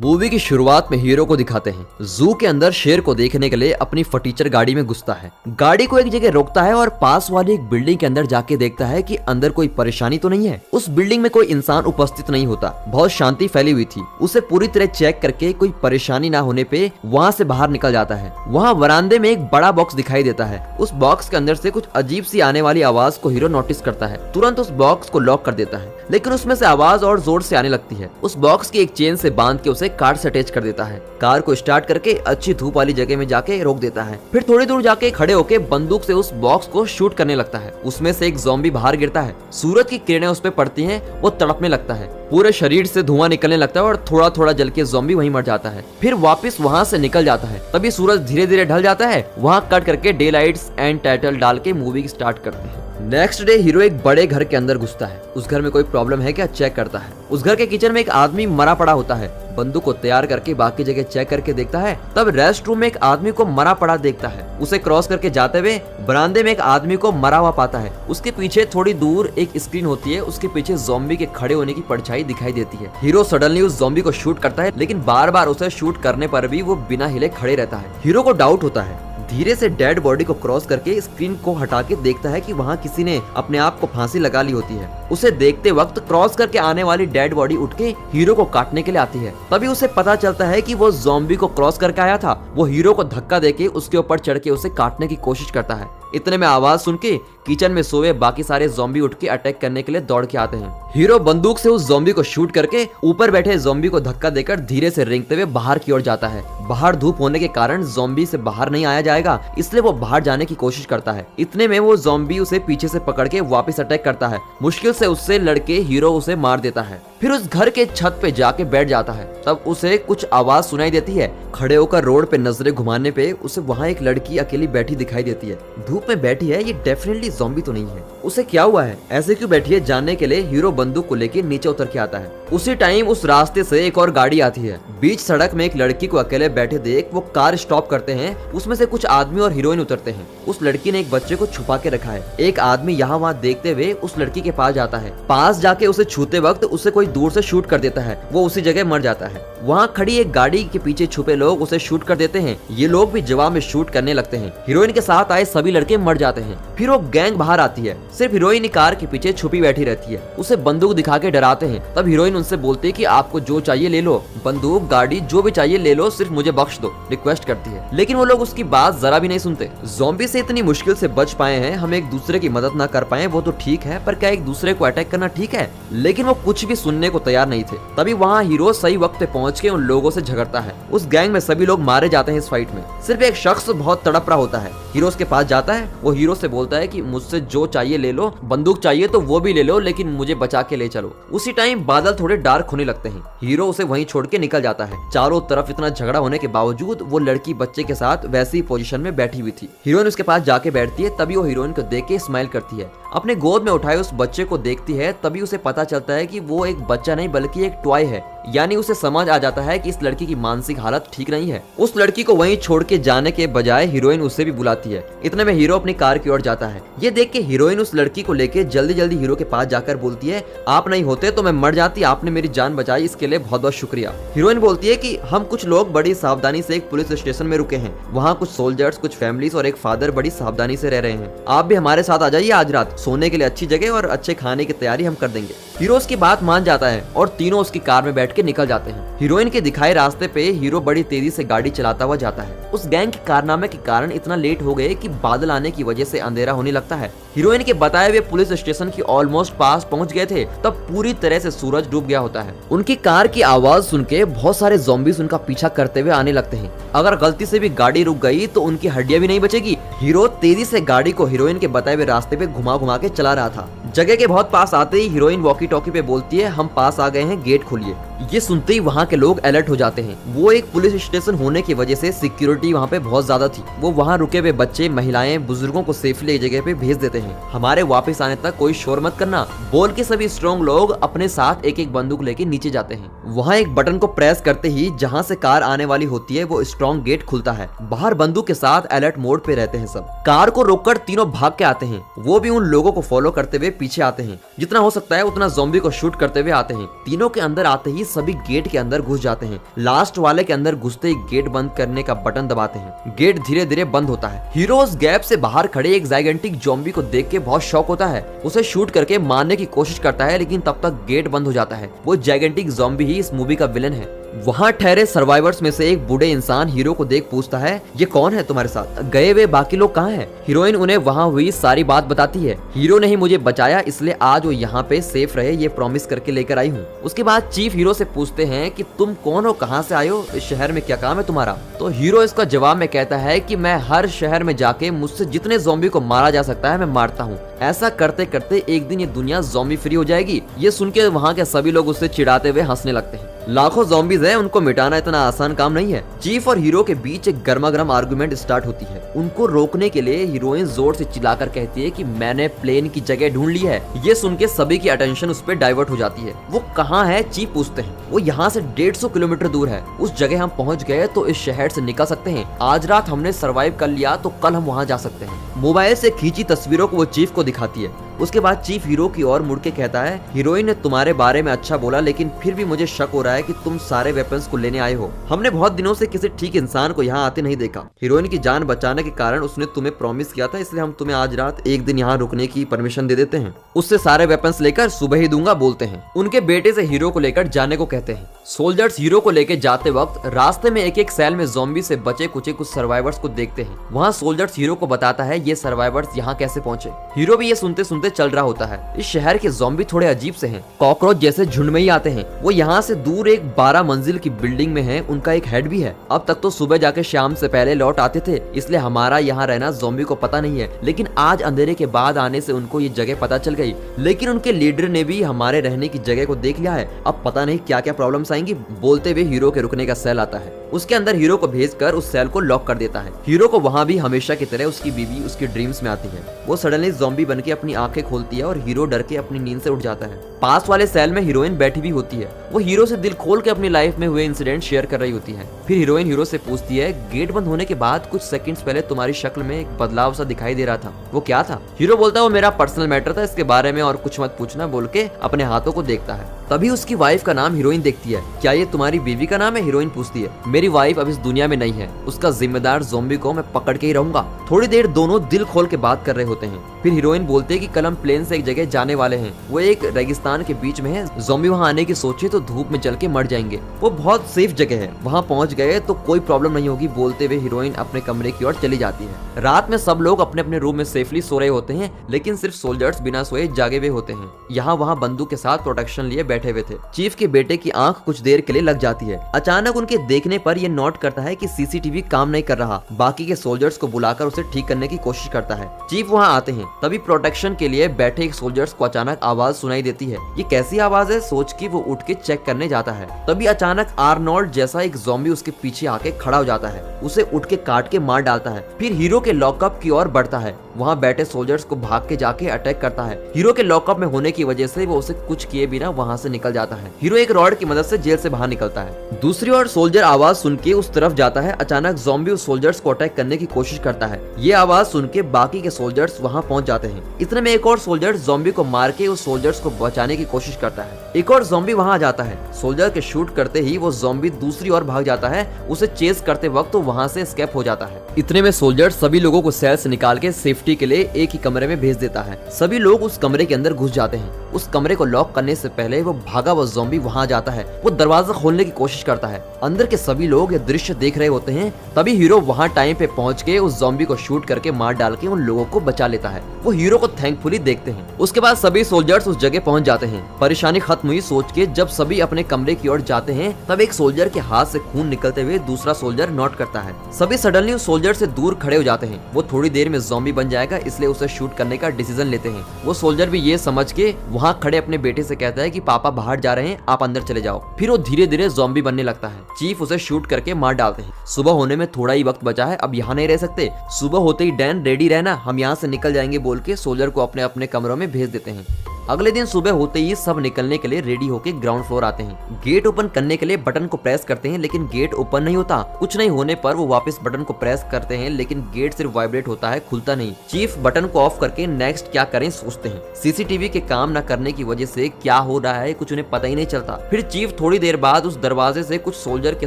Movie की शुरुआत में हीरो को दिखाते हैं जू के अंदर शेर को देखने के लिए अपनी फटीचर गाड़ी में घुसता है। गाड़ी को एक जगह रोकता है और पास वाली एक बिल्डिंग के अंदर जाके देखता है कि अंदर कोई परेशानी तो नहीं है। उस बिल्डिंग में कोई इंसान उपस्थित नहीं होता, बहुत शांति फैली हुई थी। उसे पूरी तरह चेक करके कोई परेशानी ना होने पे वहाँ से बाहर निकल जाता है। वहाँ वरांदे में एक बड़ा बॉक्स दिखाई देता है। उस बॉक्स के अंदर से कुछ अजीब सी आने वाली आवाज को हीरो नोटिस करता है। तुरंत उस बॉक्स को लॉक कर देता है, लेकिन उसमें से आवाज और जोर से आने लगती है। उस बॉक्स की एक चेन से बांध के उसे कार से अटैच कर देता है। कार को स्टार्ट करके अच्छी धूप वाली जगह में जाके रोक देता है। फिर थोड़ी दूर जाके खड़े होके बंदूक से उस बॉक्स को शूट करने लगता है। उसमें से एक ज़ॉम्बी बाहर गिरता है। सूरज की किरणें उस पे पड़ती हैं, वो तड़पने लगता है। पूरे शरीर से धुआं निकलने लगता है और थोड़ा थोड़ा जल के ज़ॉम्बी वहीं मर जाता है। फिर वापस वहां से निकल जाता है। तभी सूरज धीरे धीरे ढल जाता है। वहां कट करके डे लाइट्स एंड टाइटल डाल के मूवी स्टार्ट करते हैं। नेक्स्ट डे हीरो एक बड़े घर के अंदर घुसता है। उस घर में कोई प्रॉब्लम है क्या चेक करता है। उस घर के किचन में एक आदमी मरा पड़ा होता है। बंदूक को तैयार करके बाकी जगह चेक करके देखता है। तब रेस्ट रूम में एक आदमी को मरा पड़ा देखता है। उसे क्रॉस करके जाते हुए बरामदे में एक आदमी को मरा हुआ पाता है। उसके पीछे थोड़ी दूर एक स्क्रीन होती है। उसके पीछे ज़ॉम्बी के खड़े होने की परछाई दिखाई देती है। हीरो सडनली उस ज़ॉम्बी को शूट करता है, लेकिन बार बार उसे शूट करने पर भी वो बिना हिले खड़े रहता है। हीरो को डाउट होता है। धीरे से डेड बॉडी को क्रॉस करके स्क्रीन को हटा के देखता है कि वहाँ किसी ने अपने आप को फांसी लगा ली होती है। उसे देखते वक्त क्रॉस करके आने वाली डेड बॉडी उठ के हीरो को काटने के लिए आती है। तभी उसे पता चलता है कि वो ज़ॉम्बी को क्रॉस करके आया था। वो हीरो को धक्का देके उसके ऊपर चढ़ के उसे काटने की कोशिश करता है। इतने में आवाज सुन के किचन में सोए बाकी सारे ज़ॉम्बी उठ के अटैक करने के लिए दौड़ के आते हैं। हीरो बंदूक से उस ज़ॉम्बी को शूट करके ऊपर बैठे ज़ॉम्बी को धक्का देकर धीरे से रेंगते हुए बाहर की ओर जाता है। बाहर धूप होने के कारण ज़ॉम्बी से बाहर नहीं आया जाएगा, इसलिए वो बाहर जाने की कोशिश करता है। इतने में वो ज़ॉम्बी उसे पीछे से पकड़ के वापस अटैक करता है। मुश्किल से उससे लड़के हीरो उसे मार देता है। फिर उस घर के छत पे जाके बैठ जाता है। तब उसे कुछ आवाज सुनाई देती है। खड़े होकर रोड पे नजरें घुमाने पे उसे वहाँ एक लड़की अकेली बैठी दिखाई देती है। धूप में बैठी है, ये डेफिनेटली ज़ॉम्बी तो नहीं है। उसे क्या हुआ है, ऐसे क्यों बैठी है, जानने के लिए हीरो बंदूक को लेके नीचे उतर के आता है। उसी टाइम उस रास्ते से एक और गाड़ी आती है। बीच सड़क में एक लड़की को अकेले बैठे देख वो कार स्टॉप करते हैं। उसमें से कुछ आदमी और हीरोइन उतरते हैं। उस लड़की ने एक बच्चे को छुपा के रखा है। एक आदमी यहाँ वहाँ देखते हुए उस लड़की के पास जाता है। पास जाके उसे छूते वक्त उसे कोई दूर से शूट कर देता है। वो उसी जगह मर जाता है। वहाँ खड़ी एक गाड़ी के पीछे छुपे लोग उसे शूट कर देते हैं। ये लोग भी जवाब में शूट करने लगते हैं। हीरोइन के साथ आए सभी लड़के मर जाते हैं। फिर वो गैंग बाहर आती है। सिर्फ हीरोइन कार के पीछे छुपी बैठी रहती है। उसे बंदूक दिखा के डराते हैं। तब हीरोइन उनसे बोलती है कि आपको जो चाहिए ले लो, बंदूक गाड़ी जो भी चाहिए ले लो, सिर्फ मुझे बख्श दो, रिक्वेस्ट करती है। लेकिन वो लोग उसकी बात जरा भी नहीं सुनते। ज़ॉम्बी से इतनी मुश्किल से बच पाए हैं, हम एक दूसरे की मदद ना कर पाए वो तो ठीक है, पर क्या एक दूसरे को अटैक करना ठीक है? लेकिन वो कुछ भी सुनने को तैयार नहीं थे। तभी वहाँ हीरो सही वक्त पे पहुंच के उन लोगों से झगड़ता है। उस गैंग में सभी लोग मारे जाते हैं इस फाइट में। सिर्फ एक शख्स बहुत तड़प रहा होता है। हीरो उसके पास जाता है। वो हीरो से बोलता है कि मुझसे जो चाहिए ले लो, बंदूक चाहिए तो वो भी ले लो, लेकिन मुझे बचा के ले चलो। उसी टाइम बादल थोड़े डार्क होने लगते हैं। हीरो उसे वहीं छोड़ के निकल जाता है। चारों तरफ इतना झगड़ा होने के बावजूद वो लड़की बच्चे के साथ वैसी पोजीशन में बैठी हुई थी। हीरोइन उसके पास जाके बैठती है। तभी वो हीरोइन को देख के स्माइल करती है। अपने गोद में उठाए उस बच्चे को देखती है। तभी उसे पता चलता है कि वो एक बच्चा नहीं बल्कि एक टॉय है। यानी उसे समझ आ जाता है कि इस लड़की की मानसिक हालत ठीक नहीं है। उस लड़की को वहीं छोड़ के जाने के बजाय हीरोइन उसे भी बुलाती है। इतने में हीरो अपनी कार की ओर जाता है। ये देख के हीरोइन उस लड़की को लेके जल्दी जल्दी हीरो के पास जाकर बोलती है, आप नहीं होते तो मैं मर जाती, आपने मेरी जान बचाई, इसके लिए बहुत बहुत शुक्रिया। हीरोइन बोलती है कि हम कुछ लोग बड़ी सावधानी से एक पुलिस स्टेशन में रुके हैं। वहाँ कुछ सोल्जर्स, कुछ फैमिलीज और एक फादर बड़ी सावधानी से रह रहे हैं। आप भी हमारे साथ आ जाइए आज रात, सोने के लिए अच्छी जगह और अच्छे खाने की तैयारी हम कर देंगे। हीरो उसकी बात मान जाता है और तीनों उसकी कार में बैठ के निकल जाते हैं। हीरोइन के दिखाए रास्ते पे हीरो बड़ी तेजी से गाड़ी चलाता हुआ जाता है। उस गैंग के कारनामे के कारण इतना लेट हो गए कि बादल आने की वजह से अंधेरा होने लगता है। हीरोइन के बताए हुए पुलिस स्टेशन की ऑलमोस्ट पास पहुंच गए थे। तब पूरी तरह से सूरज डूब गया होता है। उनकी कार की आवाज सुन के बहुत सारे ज़ॉम्बीज उनका पीछा करते हुए आने लगते हैं। अगर गलती से भी गाड़ी रुक गई तो उनकी हड्डियां भी नहीं बचेगी। हीरो तेजी से गाड़ी को हीरोइन के बताए हुए रास्ते पे घुमा घुमा के चला रहा था। जगह के बहुत पास आते ही हीरोइन वॉकी टॉकी पे बोलती है, हम पास आ गए हैं, गेट खोलिए। ये सुनते ही वहाँ के लोग अलर्ट हो जाते हैं। वो एक पुलिस स्टेशन होने की वजह से सिक्योरिटी वहाँ पे बहुत ज्यादा थी। वो वहाँ रुके हुए बच्चे, महिलाएं, बुजुर्गों को सेफली एक जगह पे भेज देते हैं। हमारे वापस आने तक कोई शोर मत करना बोल के सभी स्ट्रॉन्ग लोग अपने साथ एक एक बंदूक लेके नीचे जाते हैं। वहाँ एक बटन को प्रेस करते ही जहाँ से कार आने वाली होती है वो स्ट्रॉन्ग गेट खुलता है। बाहर बंदूक के साथ अलर्ट मोड पे रहते हैं सब। कार को रोककर तीनों भाग के आते हैं, वो भी उन लोगों को फॉलो करते हुए पीछे आते हैं। जितना हो सकता है उतना ज़ॉम्बी को शूट करते हुए आते हैं। तीनों के अंदर आते ही सभी गेट के अंदर घुस जाते हैं। लास्ट वाले के अंदर घुसते ही गेट बंद करने का बटन दबाते हैं। गेट धीरे धीरे बंद होता है। हीरो उस गैप से बाहर खड़े एक जाइगेंटिक ज़ॉम्बी को देख के बहुत शॉक होता है। उसे शूट करके मारने की कोशिश करता है, लेकिन तब तक गेट बंद हो जाता है। वो जाइगेंटिक ज़ॉम्बी ही इस मूवी का विलन है। वहाँ ठहरे सर्वाइवर्स में से एक बूढ़े इंसान हीरो को देख पूछता है, ये कौन है तुम्हारे साथ? गए हुए बाकी लोग कहाँ हैं? हीरोइन उन्हें वहाँ हुई सारी बात बताती है। हीरो ने ही मुझे बचाया, इसलिए आज वो यहाँ पे सेफ रहे ये प्रॉमिस करके लेकर आई हूँ। उसके बाद चीफ हीरो से पूछते हैं कि तुम कौन हो, कहाँ से आए हो, इस शहर में क्या काम है तुम्हारा? तो हीरो इसका जवाब में कहता है कि मैं हर शहर में जाके मुझसे जितने ज़ॉम्बी को मारा जा सकता है मैं मारता हूँ। ऐसा करते करते एक दिन ये दुनिया ज़ॉम्बी फ्री हो जाएगी। ये सुन के वहाँ के सभी लोग उससे चिढ़ाते हुए हंसने लगते हैं। लाखों ज़ॉम्बीज़ हैं, उनको मिटाना इतना आसान काम नहीं है। चीफ और हीरो के बीच एक गर्मागर्म आर्गुमेंट स्टार्ट होती है। उनको रोकने के लिए हीरोइन जोर से चिल्लाकर कहती है कि मैंने प्लेन की जगह ढूंढ ली है। ये सुन के सभी की अटेंशन उस पर डाइवर्ट हो जाती है। वो कहाँ है? चीफ पूछते हैं। वो यहाँ से 150 किलोमीटर दूर है। उस जगह हम पहुँच गए तो इस शहर से निकल सकते हैं। आज रात हमने सर्वाइव कर लिया तो कल हम वहाँ जा सकते हैं। मोबाइल से खींची तस्वीरों को वो चीफ को दिखाती है। उसके बाद चीफ हीरो की ओर मुड़ के कहता है, हीरोइन ने तुम्हारे बारे में अच्छा बोला, लेकिन फिर भी मुझे शक हो रहा है कि तुम सारे वेपन्स को लेने आए हो। हमने बहुत दिनों से किसी ठीक इंसान को यहाँ आते नहीं देखा। हीरोइन की जान बचाने के कारण उसने तुम्हें प्रॉमिस किया था, इसलिए हम तुम्हें आज रात एक दिन यहाँ रुकने की परमिशन दे देते हैं। उससे सारे वेपन्स लेकर सुबह ही दूंगा बोलते हैं। उनके बेटे से हीरो को लेकर जाने को कहते हैं। सोल्जर्स हीरो को लेकर जाते वक्त रास्ते में एक एक सेल में ज़ॉम्बी से बचे कुचे कुछ सर्वाइवर्स को देखते हैं। वहाँ सोल्जर्स हीरो को बताता है ये सर्वाइवर्स यहाँ कैसे पहुँचे। हीरो भी ये सुनते सुनते चल रहा होता है। इस शहर के ज़ॉम्बी थोड़े अजीब से हैं, कॉकरोच जैसे झुंड में ही आते हैं। वो यहाँ से दूर एक 12 मंजिल की बिल्डिंग में है। उनका एक हेड भी है। अब तक तो सुबह जाके शाम से पहले लौट आते थे, इसलिए हमारा यहाँ रहना ज़ॉम्बी को पता नहीं है। लेकिन आज अंधेरे के बाद आने से उनको ये जगह पता चल गई। लेकिन उनके लीडर ने भी हमारे रहने की जगह को देख लिया है। अब पता नहीं क्या क्या प्रॉब्लम्स आएंगी। बोलते हुए हीरो के रुकने का सेल आता है। उसके अंदर हीरो को भेजकर उस सेल को लॉक कर देता है। हीरो को वहाँ भी हमेशा की तरह उसकी बीवी उसकी ड्रीम्स में आती है। वो सडनली ज़ॉम्बी बनके अपनी आंखें खोलती है और हीरो डर के अपनी नींद से उठ जाता है। पास वाले सेल में हीरोइन बैठी भी होती है। वो हीरो से दिल खोल के अपनी लाइफ में हुए इंसिडेंट शेयर कर रही होती है। फिर हीरोइन हीरो से पूछती है, गेट बंद होने के बाद कुछ सेकंड्स पहले तुम्हारी शक्ल में एक बदलाव सा दिखाई दे रहा था, वो क्या था? हीरो बोलता है वो मेरा पर्सनल मैटर था, इसके बारे में और कुछ मत पूछना बोल के अपने हाथों को देखता है। तभी उसकी वाइफ का नाम हीरोइन देखती है। क्या ये तुम्हारी बीवी का नाम है? हीरोइन पूछती है। मेरी वाइफ अब इस दुनिया में नहीं है, उसका जिम्मेदार ज़ॉम्बी को मैं पकड़ के ही रहूंगा। थोड़ी देर दोनों दिल खोल के बात कर रहे होते हैं। फिर हीरोइन बोलती है कि कल हम प्लेन से एक जगह जाने वाले हैं। वो एक रेगिस्तान के बीच में है। ज़ॉम्बी वहाँ आने की सोचे तो धूप में जल के मर जाएंगे। वो बहुत सेफ जगह है, वहाँ पहुँच गए तो कोई प्रॉब्लम नहीं होगी बोलते हुए हीरोइन अपने कमरे की ओर चली जाती है। रात में सब लोग अपने अपने रूम में सेफली सो रहे होते हैं, लेकिन सिर्फ सोल्जर्स बिना सोए जागे हुए होते हैं। यहाँ वहाँ बंदूक के साथ प्रोटेक्शन लिए बैठे हुए थे। चीफ के बेटे की आंख कुछ देर के लिए लग जाती है। अचानक उनके देखने पर ये नोट करता है कि सीसीटीवी काम नहीं कर रहा। बाकी के सोल्जर्स को बुलाकर उसे ठीक करने की कोशिश करता है। चीफ वहाँ आते हैं। तभी प्रोटेक्शन के लिए बैठे सोल्जर्स को अचानक आवाज सुनाई देती है। ये कैसी आवाज है सोच के वो उठ के चेक करने जाता है। तभी अचानक आर्नोल्ड जैसा एक ज़ॉम्बी उसके पीछे आके खड़ा हो जाता है। उसे उठ के काट के मार डालता है। फिर हीरो के लॉकअप की ओर बढ़ता है। वहाँ बैठे सोल्जर्स को भाग के जाके अटैक करता है। हीरो के लॉकअप में होने की वजह से वो उसे कुछ किए बिना वहाँ से निकल जाता है। हीरो एक रॉड की मदद से जेल से बाहर निकलता है। दूसरी ओर सोल्जर आवाज सुन के उस तरफ जाता है। अचानक ज़ॉम्बी उस सोल्जर्स को अटैक करने की कोशिश करता है। ये आवाज सुन के बाकी के सोल्जर्स वहाँ पहुँच जाते हैं। इतने में एक और सोल्जर ज़ॉम्बी को मार के उस सोल्जर्स को बचाने की कोशिश करता है। एक और ज़ॉम्बी वहाँ आ जाता है। सोल्जर के शूट करते ही वो ज़ॉम्बी दूसरी ओर भाग जाता है। उसे चेस करते वक्त वो वहाँ से एस्केप हो जाता है। इतने में सोल्जर सभी लोगों को सेल से निकाल के सेफ्टी के लिए एक ही कमरे में भेज देता है। सभी लोग उस कमरे के अंदर घुस जाते हैं। उस कमरे को लॉक करने से पहले वो भागा हुआ ज़ॉम्बी वहाँ जाता है। वो दरवाजा खोलने की कोशिश करता है। अंदर के सभी लोग ये दृश्य देख रहे होते हैं। तभी हीरो वहाँ टाइम पे पहुँच के उस ज़ॉम्बी को शूट करके मार डाल के उन लोगों को बचा लेता है। वो हीरो को थैंकफुली देखते हैं। उसके बाद सभी सोल्जर्स उस जगह पहुँच जाते हैं। परेशानी खत्म हुई सोच के जब सभी अपने कमरे की ओर जाते हैं, तब एक सोल्जर के हाथ से खून निकलते हुए दूसरा सोल्जर नोट करता है। सभी सडनली उस सोल्जर से दूर खड़े हो जाते हैं। वो थोड़ी देर में ज़ॉम्बी बन जाएगा, इसलिए उसे शूट करने का डिसीजन लेते हैं। वो सोल्जर भी ये समझ के वहाँ वहाँ खड़े अपने बेटे से कहता है कि पापा बाहर जा रहे हैं, आप अंदर चले जाओ। फिर वो धीरे धीरे ज़ॉम्बी बनने लगता है। चीफ उसे शूट करके मार डालते हैं। सुबह होने में थोड़ा ही वक्त बचा है, अब यहाँ नहीं रह सकते। सुबह होते ही डैन रेडी रहना, हम यहाँ से निकल जाएंगे बोल के सोल्जर को अपने अपने कमरों में भेज देते हैं। अगले दिन सुबह होते ही सब निकलने के लिए रेडी होकर ग्राउंड फ्लोर आते हैं। गेट ओपन करने के लिए बटन को प्रेस करते हैं लेकिन गेट ओपन नहीं होता। कुछ नहीं होने पर वो वापस बटन को प्रेस करते हैं लेकिन गेट सिर्फ वाइब्रेट होता है, खुलता नहीं। चीफ बटन को ऑफ करके नेक्स्ट क्या करें सोचते हैं। सीसीटीवी के काम न करने की वजह से क्या हो रहा है कुछ उन्हें पता ही नहीं चलता। फिर चीफ थोड़ी देर बाद उस दरवाजे से कुछ सोल्जर के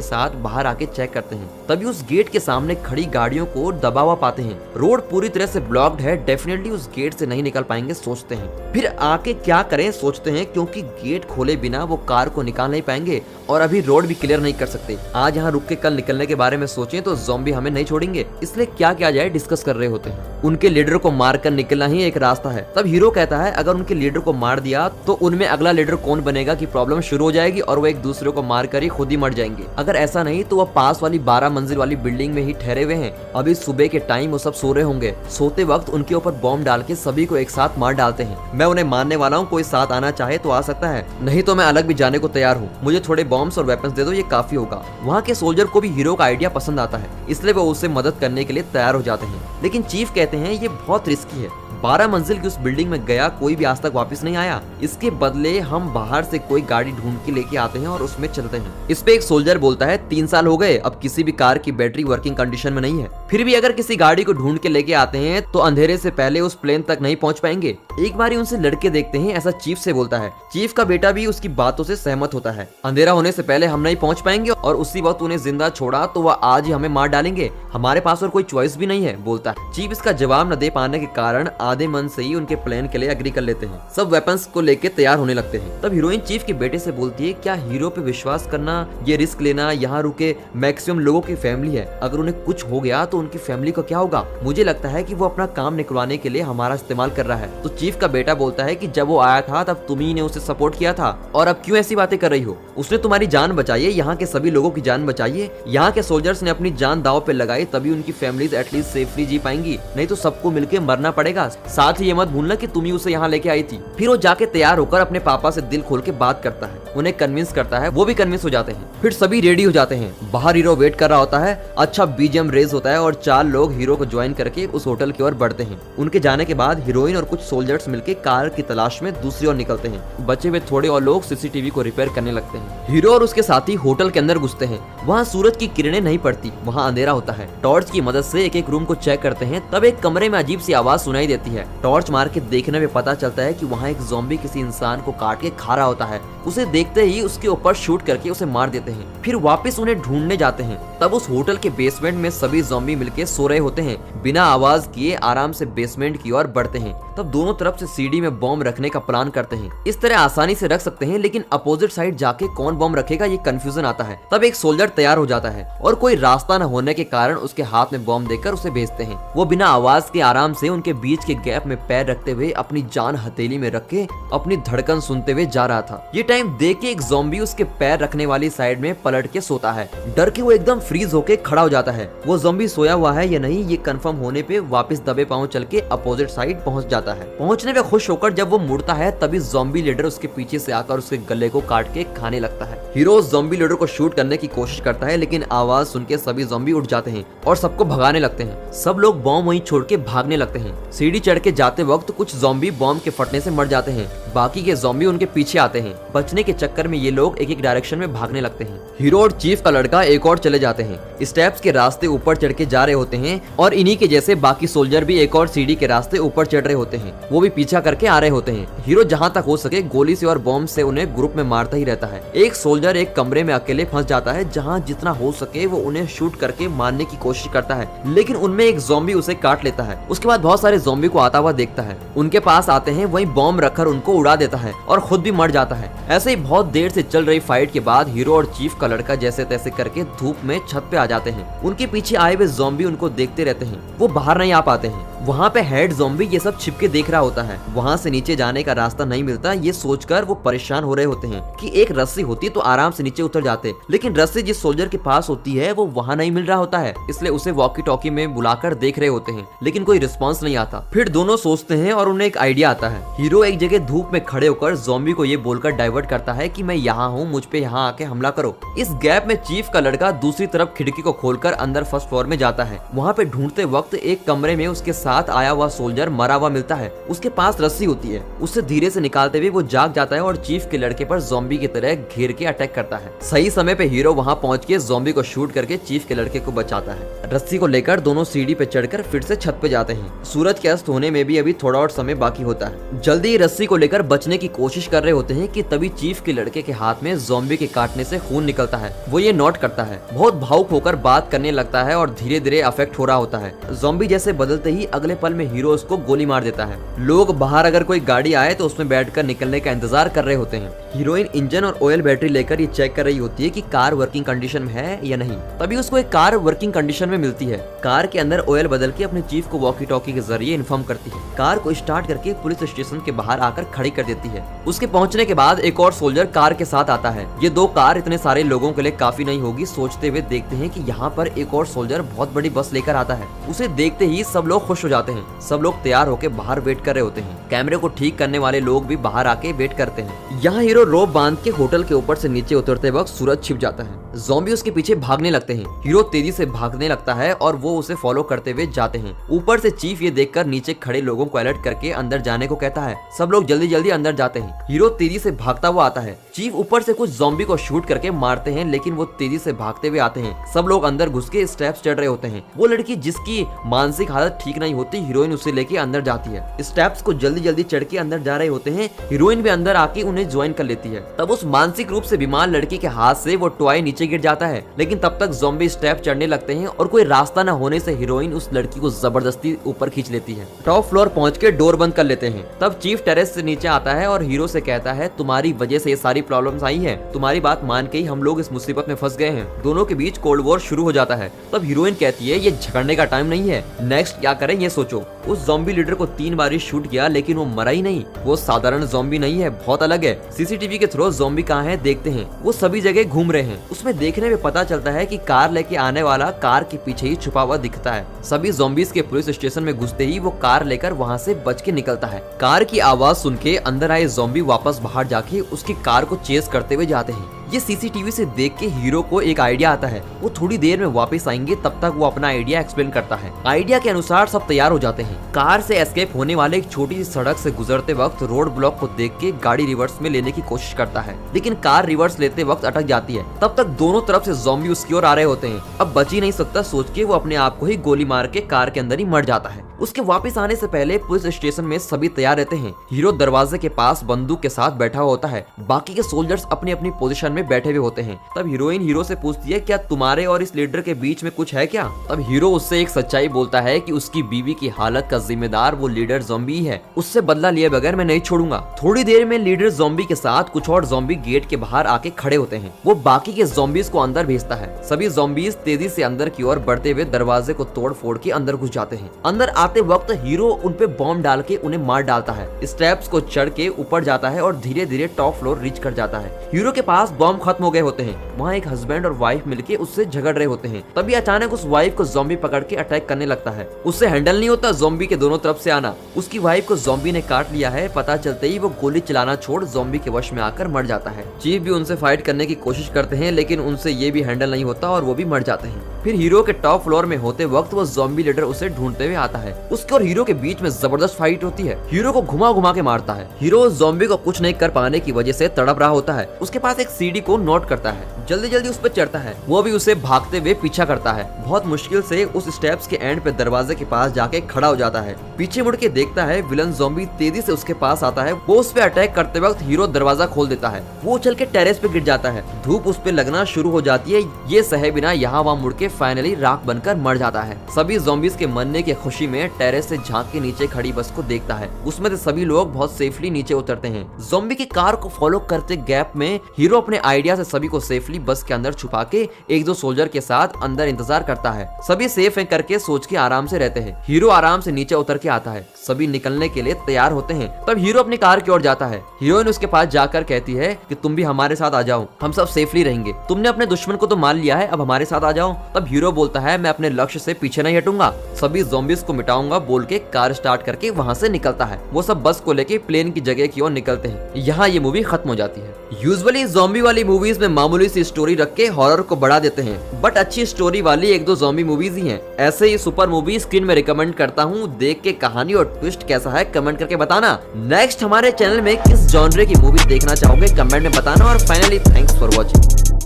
साथ बाहर आके चेक करते हैं। तभी उस गेट के सामने खड़ी गाड़ियों को दबा हुआ पाते हैं। रोड पूरी तरह से ब्लॉक्ड है, डेफिनेटली उस गेट से नहीं निकल पाएंगे सोचते हैं। फिर आके क्या करें सोचते हैं क्योंकि गेट खोले बिना वो कार को निकाल नहीं पाएंगे और अभी रोड भी क्लियर नहीं कर सकते। आज यहाँ रुक के कल निकलने के बारे में सोचें तो ज़ॉम्बी हमें नहीं छोड़ेंगे, इसलिए क्या किया जाए डिस्कस कर रहे होते हैं। उनके लीडर को मारकर निकलना ही एक रास्ता है। तब हीरो कहता है अगर उनके लीडर को मार दिया तो उनमें अगला लीडर कौन बनेगा की प्रॉब्लम शुरू हो जाएगी और वो एक दूसरे को मार कर ही खुद ही मर जाएंगे। अगर ऐसा नहीं तो वह पास वाली 12 मंजिल वाली बिल्डिंग में ही ठहरे हुए हैं। अभी सुबह के टाइम वो सब सो रहे होंगे। सोते वक्त उनके ऊपर बॉम्ब डाल के सभी को एक साथ मार डालते हैं। मैं उन्हें मारने वाला हूँ, कोई साथ आना चाहे तो आ सकता है, नहीं तो मैं अलग भी जाने को तैयार हूँ। मुझे थोड़े बॉम्ब्स और वेपन्स दे दो, ये काफी होगा। वहाँ के सोल्जर को भी हीरो का आइडिया पसंद आता है, इसलिए वो उससे मदद करने के लिए तैयार हो जाते हैं। लेकिन चीफ कहते हैं ये बहुत रिस्की है। 12 मंजिल की उस बिल्डिंग में गया कोई भी आज तक वापस नहीं आया। इसके बदले हम बाहर से कोई गाड़ी ढूंढ के लेके आते हैं और उसमें चलते हैं। इस पे एक सोल्जर बोलता है 3 साल हो गए, अब किसी भी कार की बैटरी वर्किंग कंडीशन में नहीं है। फिर भी अगर किसी गाड़ी को ढूंढ के लेके आते हैं तो अंधेरे से पहले उस प्लेन तक नहीं पहुंच पाएंगे। एक बार उनसे लड़के देखते हैं, ऐसा चीफ से बोलता है। चीफ का बेटा भी उसकी बातों से सहमत होता है। अंधेरा होने से पहले हम नहीं पहुंच पाएंगे और उसी वक्त उन्हें जिंदा छोड़ा तो वह आज ही हमें मार डालेंगे, हमारे पास और कोई चॉइस भी नहीं है बोलता है। चीफ इसका जवाब न दे पाने के कारण आधे मन से ही के प्लान के लिए एग्री कर लेते हैं। सब वेपन्स को लेके तैयार होने लगते हैं। तब हीरोइन चीफ के बेटे से बोलती है क्या हीरो पे विश्वास करना, ये रिस्क लेना, यहाँ रुके मैक्सिमम लोगों की फैमिली है, अगर उन्हें कुछ हो गया तो उनकी फैमिली को क्या होगा। मुझे लगता है कि वो अपना काम निकलवाने के लिए हमारा इस्तेमाल कर रहा है। तो चीफ का बेटा बोलता है कि जब वो आया था तब तुम ही ने उसे सपोर्ट किया था और अब क्यों ऐसी बातें कर रही हो। उसने तुम्हारी जान बचाई है, यहाँ के सभी लोगों की जान बचाई है। यहाँ के सोल्जर्स ने अपनी जान दांव पे लगाई तभी उनकी फैमिलीज एटलीस्ट सेफली जी पाएंगी, नहीं तो सबको मिलकर मरना पड़ेगा। साथ ही ये मत भूलना कि तुम ही उसे यहाँ लेके आई थी। फिर वो जाके तैयार होकर अपने पापा से दिल खोल के बात करता है, उन्हें कन्विंस करता है, वो भी कन्विंस हो जाते हैं। फिर सभी रेडी हो जाते हैं। बाहर हीरो वेट कर रहा होता है। अच्छा बीजीएम रेज होता है और 4 लोग हीरो को ज्वाइन करके उस होटल की ओर बढ़ते हैं। उनके जाने के बाद हीरोइन और कुछ सोल्जर्स मिलकर कार की तलाश में दूसरी ओर निकलते हैं। बचे हुए थोड़े और लोग सीसीटीवी को रिपेयर करने लगते हैं। हीरो और उसके साथी होटल के अंदर घुसते हैं। वहाँ सूरज की किरणें नहीं पड़ती, वहाँ अंधेरा होता है। टॉर्च की मदद से एक एक रूम को चेक करते हैं। तब एक कमरे में अजीब सी आवाज सुनाई देती है। टॉर्च मार के देखने में पता चलता है कि वहाँ एक ज़ॉम्बी किसी इंसान को काट के खा रहा होता है। उसे देखते ही उसके ऊपर शूट करके उसे मार देते हैं। फिर वापस उन्हें ढूंढने जाते हैं। तब उस होटल के बेसमेंट में सभी ज़ॉम्बी मिलके सो रहे होते हैं। बिना आवाज किए आराम से बेसमेंट की ओर बढ़ते हैं। तब दोनों तरफ से सीढ़ी में बॉम्ब रखने का प्लान करते हैं। इस तरह आसानी से रख सकते हैं, लेकिन अपोजिट साइड जाके कौन बॉम्ब रखेगा ये कंफ्यूजन आता है। तब एक सोल्जर तैयार हो जाता है और कोई रास्ता न होने के कारण उसके हाथ में बॉम्ब देकर उसे भेजते हैं। वो बिना आवाज के आराम से उनके बीच के गैप में पैर रखते हुए अपनी जान हथेली में रख के अपनी धड़कन सुनते हुए जा रहा था। ये टाइम देख के एक ज़ॉम्बी उसके पैर रखने वाली साइड में पलट के सोता है। डर के वो एकदम फ्रीज होके खड़ा हो जाता है। वो ज़ॉम्बी सोया हुआ है या नहीं ये कंफर्म होने पे वापस दबे पांव चल के अपोजिट साइड पहुंच जाता है। पहुंचने पे खुश होकर जब वो मुड़ता है तभी ज़ॉम्बी लीडर उसके पीछे से आकर उसके गले को काट के खाने लगता है। हीरो ज़ॉम्बी लीडर को शूट करने की कोशिश करता है लेकिन आवाज सुन के सभी ज़ॉम्बी उठ जाते हैं और सबको भगाने लगते हैं। सब लोग बॉम्ब वहीं छोड़ के भागने लगते हैं। सीढ़ी चढ़ के जाते वक्त कुछ ज़ॉम्बी बॉम्ब के फटने से मर जाते हैं। बाकी के ज़ॉम्बी उनके पीछे आते हैं। बचने के चक्कर में ये लोग एक एक डायरेक्शन में भागने लगते हैं। हीरो और चीफ का लड़का एक और चले जाते हैं। स्टेप्स के रास्ते ऊपर चढ़ के जा रहे होते हैं और इन्हीं के जैसे बाकी सोल्जर भी एक और सीढ़ी के रास्ते ऊपर चढ़ रहे होते हैं। वो भी पीछा करके आ रहे होते हैं। हीरो जहाँ तक हो सके गोली से और बॉम्ब से उन्हें ग्रुप में मारता ही रहता है। एक सोल्जर एक कमरे में अकेले फंस जाता है जहाँ जितना हो सके वो उन्हें शूट करके मारने की कोशिश करता है, लेकिन उनमें एक ज़ॉम्बी उसे काट लेता है। उसके बाद बहुत सारे ज़ॉम्बी को आता हुआ देखता है। उनके पास आते हैं, वहीं बॉम्ब रखकर उनको उड़ा देता है और खुद भी मर जाता है। ऐसे ही बहुत देर से चल रही फाइट के बाद हीरो और चीफ का लड़का जैसे तैसे करके धूप में छत पे आ जाते हैं। उनके पीछे आए हुए ज़ॉम्बी उनको देखते रहते हैं, वो बाहर नहीं आ पाते हैं। वहाँ पे हेड ज़ॉम्बी ये सब छिपके देख रहा होता है। वहाँ से नीचे जाने का रास्ता नहीं मिलता, ये सोचकर वो परेशान हो रहे होते हैं कि एक रस्सी होती तो आराम से नीचे उतर जाते, लेकिन रस्सी जिस सोल्जर के पास होती है वो वहाँ नहीं मिल रहा होता है, इसलिए उसे वॉकी टॉकी में बुलाकर देख रहे होते हैं, लेकिन कोई रिस्पॉन्स नहीं आता। फिर दोनों सोचते हैं और उन्हें एक आइडिया आता है। हीरो एक जगह धूप में खड़े होकर ज़ॉम्बी को ये बोलकर डाइवर्ट करता है कि मैं यहाँ हूँ, मुझ पे यहाँ आके हमला करो। इस गैप में चीफ का लड़का दूसरी तरफ खिड़की को खोलकर अंदर फर्स्ट फ्लोर में जाता है। वहाँ पे ढूंढते वक्त एक कमरे में उसके साथ आया हुआ सोल्जर मरा हुआ मिलता है। उसके पास रस्सी होती है, उससे धीरे से निकालते हुए वो जाग जाता है और चीफ के लड़के पर ज़ॉम्बी की तरह घेर के अटैक करता है। सही समय पे हीरो वहाँ पहुँच के ज़ॉम्बी को शूट करके चीफ के लड़के को बचाता है। रस्सी को लेकर दोनों सीढ़ी पे चढ़कर फिर से छत पे जाते हैं। सूरज के अस्त होने में भी अभी थोड़ा और समय बाकी होता है। जल्दी ही रस्सी को लेकर बचने की कोशिश कर रहे होते हैं कि तभी चीफ के लड़के के हाथ में ज़ॉम्बी के काटने से खून निकलता है। वो ये नोट करता है, बहुत भावुक होकर बात करने लगता है और धीरे धीरे अफेक्ट हो रहा होता है। ज़ॉम्बी जैसे बदलते ही अगले पल में हीरो उसको गोली मार देता है। लोग बाहर अगर कोई गाड़ी आए तो उसमें बैठकर निकलने का इंतजार कर रहे होते हैं। हीरोइन इंजन और ऑयल बैटरी लेकर ये चेक कर रही होती है कि कार वर्किंग कंडीशन में है या नहीं। तभी उसको एक कार वर्किंग कंडीशन में मिलती है। कार के अंदर ऑयल बदल के अपने चीफ को वॉकी टॉकी के जरिए इन्फॉर्म करती है। कार को स्टार्ट करके पुलिस स्टेशन के बाहर आकर खड़ी कर देती है। उसके पहुंचने के बाद एक और सोल्जर कार के साथ आता है। ये दो कार इतने सारे लोगों के लिए काफी नहीं होगी, सोचते हुए देखते हैं कि यहाँ पर एक और सोल्जर बहुत बड़ी बस लेकर आता है। उसे देखते ही सब लोग खुश हो जाते हैं। सब लोग तैयार होकर बाहर वेट कर रहे होते हैं। कैमरे को ठीक करने वाले लोग भी बाहर आके वेट करते हैं। यहाँ हीरो रोप बांध के होटल के ऊपर से नीचे उतरते वक्त सूरज छिप जाता है। ज़ॉम्बी उसके पीछे भागने लगते हैं। हीरो तेजी से भागने लगता है और वो उसे फॉलो करते हुए जाते हैं। ऊपर से चीफ ये देखकर नीचे खड़े लोगों को अलर्ट करके अंदर जाने को कहता है। सब लोग जल्दी जल्दी अंदर जाते हैं। हीरो तेजी से भागता हुआ आता है। चीफ ऊपर से कुछ ज़ॉम्बी को शूट करके मारते हैं, लेकिन वो तेजी से भागते हुए आते हैं। सब लोग अंदर घुस के स्टेप्स चढ़ रहे होते हैं। वो लड़की जिसकी मानसिक हालत ठीक नहीं होती, हीरोइन उसे लेके अंदर जाती है। स्टेप्स को जल्दी जल्दी चढ़ के अंदर जा रहे होते हैं। हीरोइन भी अंदर आके उन्हें ज्वाइन कर लेती है। तब उस मानसिक रूप से बीमार लड़की के हाथ से वो टॉय नीचे गिर जाता है, लेकिन तब तक ज़ॉम्बी स्टेप चढ़ने लगते हैं और कोई रास्ता न होने से हीरोइन उस लड़की को जबरदस्ती ऊपर खींच लेती है। टॉप फ्लोर पहुंच के डोर बंद कर लेते हैं। तब चीफ टेरेस से नीचे आता है और हीरो से कहता है, तुम्हारी वजह से ये सारी प्रॉब्लम्स आई है, तुम्हारी बात मान के ही हम लोग इस मुसीबत में फंस गए हैं। दोनों के बीच कोल्ड वॉर शुरू हो जाता है। तब हीरोइन कहती है, ये झगड़ने का टाइम नहीं है, नेक्स्ट क्या करें ये सोचो। उस ज़ॉम्बी लीडर को 3 बार शूट किया, लेकिन वो मरा ही नहीं। वो साधारण ज़ॉम्बी नहीं है, बहुत अलग है। सीसीटीवी के थ्रू ज़ॉम्बी कहाँ है देखते हैं। वो सभी जगह घूम रहे हैं। उसमें देखने में पता चलता है कि कार लेके आने वाला कार के पीछे ही छुपा हुआ दिखता है। सभी ज़ॉम्बीज के पुलिस स्टेशन में घुसते ही वो कार लेकर वहाँ से बच के निकलता है। कार की आवाज सुन के अंदर आए ज़ॉम्बी वापस बाहर जाके उसकी कार को चेस करते हुए जाते हैं। ये सीसीटीवी से देख के हीरो को एक आइडिया आता है। वो थोड़ी देर में वापस आएंगे, तब तक वो अपना आइडिया एक्सप्लेन करता है। आइडिया के अनुसार सब तैयार हो जाते हैं। कार से एस्केप होने वाले एक छोटी सी सड़क से गुजरते वक्त रोड ब्लॉक को देख के गाड़ी रिवर्स में लेने की कोशिश करता है, लेकिन कार रिवर्स लेते वक्त अटक जाती है। तब तक दोनों तरफ से ज़ॉम्बी उसकी ओर आ रहे होते हैं। अब बच ही नहीं सकता सोच के वो अपने आप को ही गोली मार के कार के अंदर ही मर जाता है। उसके वापस आने से पहले पुलिस स्टेशन में सभी तैयार रहते हैं। हीरो दरवाजे के पास बंदूक के साथ बैठा हुआ होता है। बाकी के सोल्जर्स अपनी अपनी पोजीशन में बैठे हुए होते हैं। तब हीरोइन हीरो से पूछती है, क्या तुम्हारे और इस लीडर के बीच में कुछ है क्या? तब हीरो उससे एक सच्चाई बोलता है कि उसकी बीवी की हालत का जिम्मेदार वो लीडर ज़ॉम्बी है। उससे बदला लिए बगैर मैं नहीं छोड़ूंगा। थोड़ी देर में लीडर ज़ॉम्बी के साथ कुछ और ज़ॉम्बी गेट के बाहर आके खड़े होते हैं। वो बाकी के ज़ॉम्बीज को अंदर भेजता है। सभी ज़ॉम्बीज तेजी से अंदर की ओर बढ़ते हुए दरवाजे को तोड़ फोड़ के अंदर घुस जाते हैं। अंदर आते वक्त हीरो उन पे बॉम्ब डाल के उन्हें मार डालता है। स्टेप्स को चढ़ के ऊपर जाता है और धीरे धीरे टॉप फ्लोर रीच कर जाता है। हीरो के पास बॉम्ब खत्म हो गए होते हैं। वहाँ एक हस्बैंड और वाइफ मिलके उससे झगड़ रहे होते हैं। तभी अचानक उस वाइफ को ज़ॉम्बी पकड़ के अटैक करने लगता है। उससे हैंडल नहीं होता ज़ॉम्बी के दोनों तरफ से आना। उसकी वाइफ को ज़ॉम्बी ने काट लिया है। पता चलते ही वो गोली चलाना छोड़ ज़ॉम्बी के वश में आकर मर जाता है। चीफ भी उनसे फाइट करने की कोशिश करते हैं, लेकिन उनसे ये भी हैंडल नहीं होता और वो भी मर जाते हैं। फिर हीरो के टॉप फ्लोर में होते वक्त वो ज़ॉम्बी लीडर उसे ढूंढते हुए आता है। उसके और हीरो के बीच में जबरदस्त फाइट होती है। हीरो को घुमा घुमा के मारता है। हीरो ज़ॉम्बी को कुछ नहीं कर पाने की वजह से तड़प रहा होता है। उसके पास एक सीढ़ी को नोट करता है, जल्दी जल्दी उस पर चढ़ता है। वो भी उसे भागते हुए पीछा करता है। बहुत मुश्किल से उस स्टेप्स के एंड पे दरवाजे के पास जाके खड़ा हो जाता है। पीछे मुड़ के देखता है, विलन ज़ॉम्बी तेजी से उसके पास आता है। वो उस पे अटैक करते वक्त हीरो दरवाजा खोल देता है। वो उछल के टेरेस पे गिर जाता है। धूप उस पे लगना शुरू हो जाती है। ये सहे बिना यहाँ वहाँ मुड़ के फाइनली राख बनकर मर जाता है। सभी ज़ॉम्बीज के मरने की खुशी में टेरेस से झांक के नीचे खड़ी बस को देखता है। उसमें से सभी लोग बहुत सेफली नीचे उतरते हैं। ज़ॉम्बी की कार को फॉलो करते गैप में हीरो अपने आइडिया से सभी को सेफली बस के अंदर छुपा के एक दो सोल्जर के साथ अंदर इंतजार करता है। सभी सेफ है करके सोच के आराम से रहते हैं। हीरो आराम से नीचे उतर के आता है। सभी निकलने के लिए तैयार होते हैं। तब हीरो अपनी कार की ओर जाता है। हीरोइन उसके पास जाकर कहती है कि तुम भी हमारे साथ आ जाओ, हम सब सेफली रहेंगे। तुमने अपने दुश्मन को तो मार लिया है, अब हमारे साथ आ जाओ। तब हीरो बोलता है मैं अपने लक्ष्य से पीछे नहीं हटूंगा, सभी ज़ॉम्बीज़ को मिटाऊंगा बोल के कार स्टार्ट करके वहाँ से निकलता है। वो सब बस को लेके प्लेन की जगह की ओर निकलते हैं। यहाँ ये मूवी खत्म हो जाती है। यूजुअली ज़ॉम्बी वाली मूवीज में मामूली सी स्टोरी रख के हॉरर को बढ़ा देते हैं, बट अच्छी स्टोरी वाली एक दो ज़ॉम्बी मूवीज ही हैं। ऐसे ही सुपर मूवी स्क्रीन में रिकमेंड करता हूँ। देख के कहानी और ट्विस्ट कैसा है कमेंट करके बताना। नेक्स्ट हमारे चैनल में किस जॉनरे की मूवी देखना चाहोगे कमेंट में बताना। और फाइनली थैंक्स फॉर वॉचिंग।